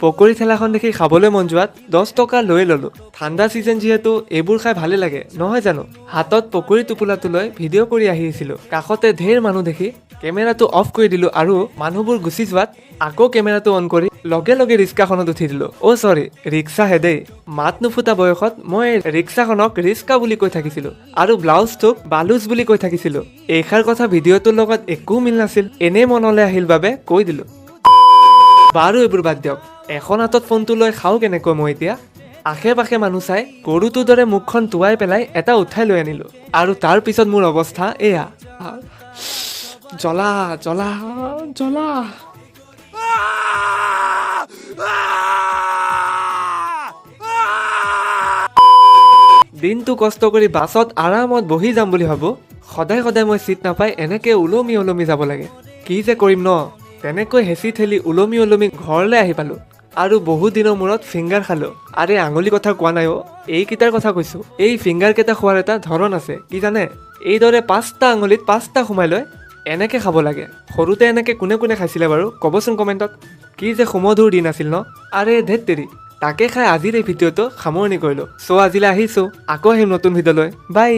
পকৰি ঠেলাখন দেখি খাবলৈ মন যোৱাত 10 টকা লৈ ললো। ঠাণ্ডা চিজন যিহেতু এইবোৰ খাই ভালে লাগে নহয় জানো। হাতত পকৰি টোপোলাটো লৈ ভিডিঅ' কৰি আহিছিলো। কাষতে ঢেৰ মানুহ দেখি কেমেৰাটো অফ কৰি দিলো আৰু মানুহবোৰ গুচি যোৱাত আকৌ কেমেৰাটো অন কৰি লগে লগে ৰিক্সাখনত উঠি দিলো। অ' চৰি, ৰিক্সাহে দেই। মাত নুফুটা বয়সত মই ৰিক্সাখনক ৰিক্সা বুলি কৈ থাকিছিলো আৰু ব্লাউজটোক বালুজ বুলি কৈ থাকিছিলো। এইষাৰ কথা ভিডিঅ'টোৰ লগত একো মিল নাছিল, এনেই মনলৈ আহিল বাবে কৈ দিলো। বাৰু এইবোৰ বাদ দিয়ক, এখন হাতত ফোনটো লৈ খাওঁ কেনেকৈ মই এতিয়া। আশে পাশে মানুহ চাই গৰুটোৰ দৰে মুখখন টোৱাই পেলাই এটা উঠাই লৈ আনিলো আৰু তাৰ পিছত মোৰ অৱস্থা এয়া। জ্বলা জ্বলা জ্বলা। দিনটো কষ্ট কৰি বাছত আৰামত বহি যাম বুলি ভাবো, সদায় সদায় মই চিট নাপাই এনেকে ওলমি ওলমি যাব লাগে। কি যে কৰিম ন। তেনেকৈ হেঁচি ঠেলি ওলমি ওলমি ঘৰলৈ আহি পালো আৰু বহুত দিনৰ মূৰত ফিংগাৰ খালো। আৰে আঙুলি কথা কোৱা নাই অ', এইকেইটাৰ কথা কৈছো। এই ফিংগাৰ কেইটা খোৱাৰ এটা ধৰণ আছে, কি জানে? এইদৰে 5টা আঙুলিত 5টা সোমাই লৈ এনেকে খাব লাগে। সৰুতে এনেকে কোনে কোনে খাইছিলে বাৰু ক'বচোন কমেণ্টত। কি যে সুমধুৰ দিন আছিল ন। আৰে ধেত তেৰি, তাকে খাই আজিৰ এই ভিডিঅ'টো সামৰণি কৰিলো। চ' আজিলৈ আহিছো, আকৌ আহিম নতুন ভিডিঅ' লৈ। বাই।